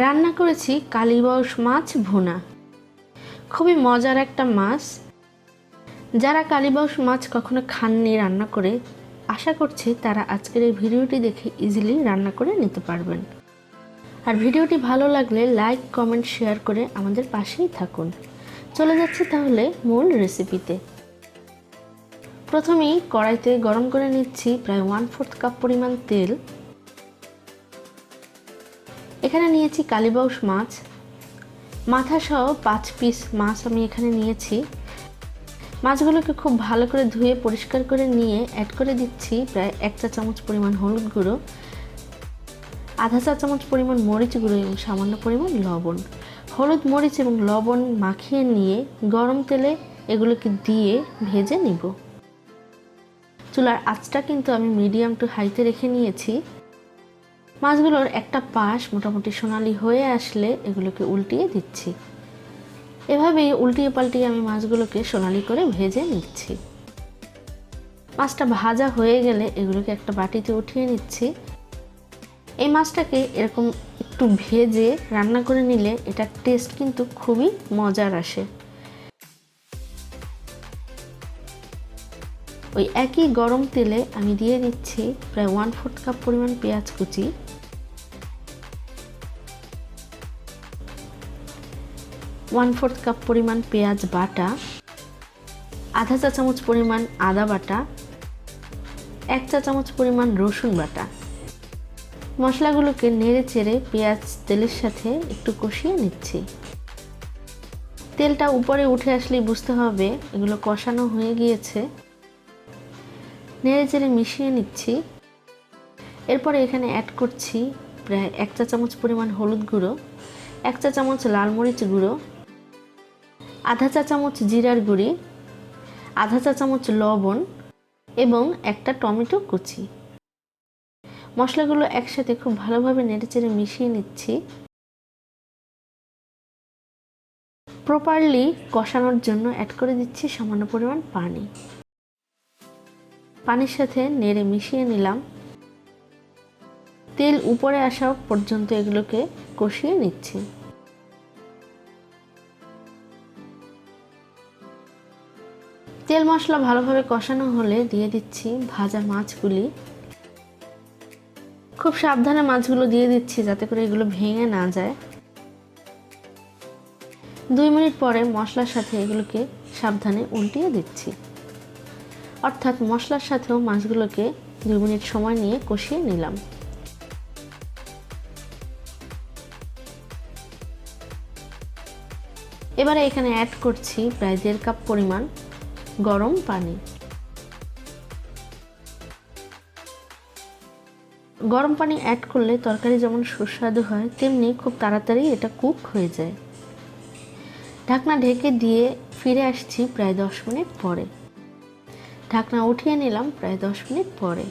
রান্না করেছি কালীবাউশ মাছ ভুনা। খুবই মজার একটা মাছ। যারা কালীবাউশ মাছ কখনো খাননি রান্না করে, আশা করছি তারা আজকের এই ভিডিওটি দেখে ইজিলি রান্না করে নিতে পারবেন। আর ভিডিওটি ভালো লাগলে লাইক, কমেন্ট, শেয়ার করে আমাদের পাশেই থাকুন। চলে যাচ্ছি তাহলে মূল রেসিপিতে। প্রথমেই কড়াইতে গরম করে নিচ্ছি প্রায় 1/4 কাপ পরিমাণ তেল। এখানে নিয়েছি কালীবাউশ মাছ, মাথা সহ 5 পিস মাছ আমি এখানে নিয়েছি। মাছগুলোকে খুব ভালো করে ধুয়ে পরিষ্কার করে নিয়ে অ্যাড করে দিচ্ছি প্রায় 1 চা চামচ পরিমাণ হলুদ গুঁড়ো, আধা চা চামচ পরিমাণ মরিচ গুঁড়ো এবং সামান্য পরিমাণ লবণ। হলুদ, মরিচ এবং লবণ মাখিয়ে নিয়ে গরম তেলে এগুলোকে দিয়ে ভেজে নিব। চুলার আঁচটা কিন্তু আমি মিডিয়াম টু হাইতে রেখে নিয়েছি। মাছগুলোর একটা পাশ মোটামুটি সোনালি হয়ে আসলে এগুলোকে উল্টিয়ে দিচ্ছি। এভাবেই উল্টিয়ে পাল্টিয়ে আমি মাছগুলোকে সোনালি করে ভেজে নিচ্ছি। মাছটা ভাজা হয়ে গেলে এগুলোকে একটা বাটিতে উঠিয়ে নিচ্ছি। এই মাছটাকে এরকম একটু ভেজে রান্না করে নিলে এটার টেস্ট কিন্তু খুবই মজার আসে। ওই একই গরম তেলে আমি দিয়ে দিচ্ছি প্রায় 1/4 কাপ পরিমাণ পেঁয়াজ কুচি, 1/4 কাপ পরিমাণ পেঁয়াজ বাটা, আধা চা চামচ পরিমাণ আদা বাটা, 1 চা চামচ পরিমাণ রসুন বাটা। মশলাগুলোকে নেড়ে চেড়ে পেঁয়াজ তেলের সাথে একটু কষিয়ে নিচ্ছি। তেলটা উপরে উঠে আসলেই বুঝতে হবে এগুলো কষানো হয়ে গিয়েছে। নেড়ে চেড়ে মিশিয়ে নিচ্ছি। এরপরে এখানে অ্যাড করছি প্রায় 1 চা চামচ পরিমাণ হলুদ গুঁড়ো, 1 চা চামচ লাল মরিচ গুঁড়ো, আধা চা চামচ জিরার গুঁড়ি, আধা চা চামচ লবণ এবং একটা টমেটো কুচি। মশলাগুলো একসাথে খুব ভালোভাবে নেড়েচেড়ে মিশিয়ে নিচ্ছি। প্রপারলি কষানোর জন্য অ্যাড করে দিচ্ছি সামান্য পরিমাণ পানি। পানির সাথে নেড়ে মিশিয়ে নিলাম। তেল উপরে আসা পর্যন্ত এগুলোকে কষিয়ে নিচ্ছি। তেল মশলা ভালোভাবে কষানো হলে দিয়ে দিচ্ছি ভাজা মাছগুলি। খুব সাবধানে মাছগুলো দিয়ে দিচ্ছি যাতে করে এগুলো ভেঙে না যায়। 2 মিনিট পরে মশলার সাথে এগুলোকে সাবধানে উল্টিয়ে দিচ্ছি। অর্থাৎ মশলার সাথেও মাছগুলোকে 2 মিনিট সময় নিয়ে কষিয়ে নিলাম। এবারে এখানে অ্যাড করছি প্রায় 1.5 কাপ পরিমাণ গরম পানি। গরম পানি অ্যাড করলে তরকারি যেমন সুস্বাদু হয়, তেমনি খুব তাড়াতাড়ি এটা কুক হয়ে যায়। ঢাকনা ঢেকে দিয়ে ফিরে আসছি প্রায় 10 মিনিট পরে। ঢাকনা উঠিয়ে নিলাম প্রায় 10 মিনিট পরে।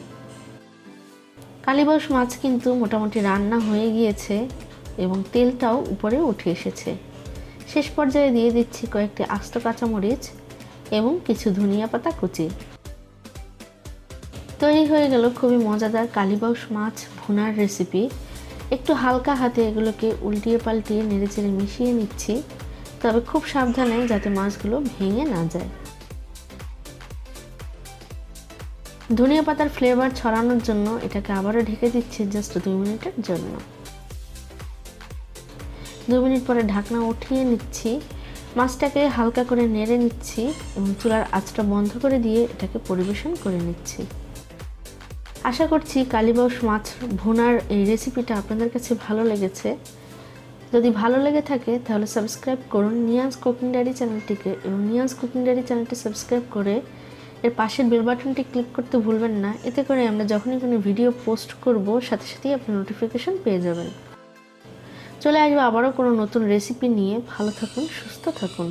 কালীবাউশ মাছ কিন্তু মোটামুটি রান্না হয়ে গিয়েছে এবং তেলটাও উপরে উঠে এসেছে। শেষ পর্যায়ে দিয়ে দিচ্ছি কয়েকটি আস্ত কাঁচামরিচ এবং কিছু ধনিয়া পাতা কুচি। তৈরি হয়ে গেল খুবই মজাদার কালীবাউশ মাছ ভুনার রেসিপি। একটু হালকা হাতে এগুলোকে উল্টিয়ে পাল্টিয়ে নেড়েচেড়ে মিশিয়ে নিচ্ছি, তবে খুব সাবধানে যাতে মাছগুলো ভেঙে না যায়। ধনিয়া পাতার ফ্লেভার ছড়ানোর জন্য এটাকে আবারও ঢেকে দিচ্ছি জাস্ট 2 মিনিটের জন্য। 2 মিনিট পরে ঢাকনা উঠিয়ে নিচ্ছি। মাছটাকে হালকা করে নেড়ে নিচ্ছি এবং চুলার আঁচটা বন্ধ করে দিয়ে এটাকে পরিবেশন করে নিচ্ছি। আশা করছি কালীবাউশ মাছ ভুনার এই রেসিপিটা আপনাদের কাছে ভালো লেগেছে। যদি ভালো লেগে থাকে তাহলে সাবস্ক্রাইব করুন নিয়ান্স কুকিং ডায়েরি চ্যানেলটিকে এবং নিয়ান্স কুকিং ডায়েরি চ্যানেলটি সাবস্ক্রাইব করে এর পাশের বেল বাটনটি ক্লিক করতে ভুলবেন না। এতে করে আমরা যখনই কোনো ভিডিও পোস্ট করব সাথে সাথেই আপনি নোটিফিকেশন পেয়ে যাবেন। চলে আসবো আবারও কোনো নতুন রেসিপি নিয়ে। ভালো থাকুন, সুস্থ থাকুন।